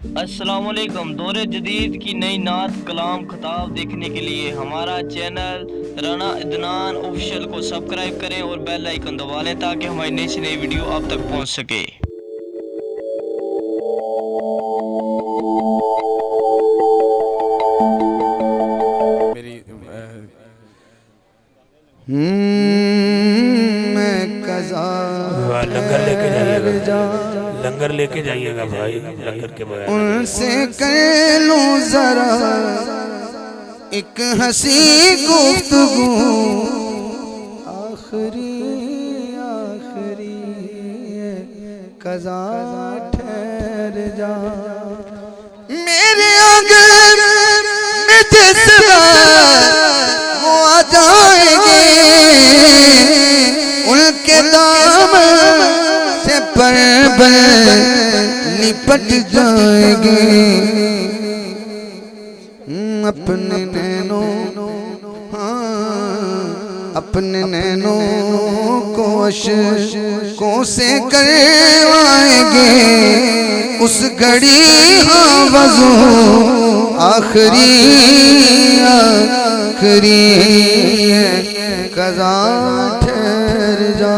अस्सलामुअलैकुम। दौरे जदीद की नई नात कलाम खताब देखने के लिए हमारा चैनल राना अदनान ऑफिशियल को सब्सक्राइब करें और बेल आइकन दबा लें ताकि हमारी नई से नई वीडियो आप तक पहुंच सके। मैं कज़ा लंगर लेके जाइएगा, लंगर लेके जाइएगा भाई, लंगर के बगैर उनसे कर लूं जरा एक हंसी गुफ्तगू, आखिरी आखिरी कज़ा ठहर जा। मेरे आंगन में जिस वो आ जाएंगे उनके दाम से पर लिपट जाएंगे। अपने नैनों, हाँ अपने नैनों को अशकों से करवाएंगे उस घड़ी, हाँ वज़ू आखिरी आखिरी कज़ा ठहर जा।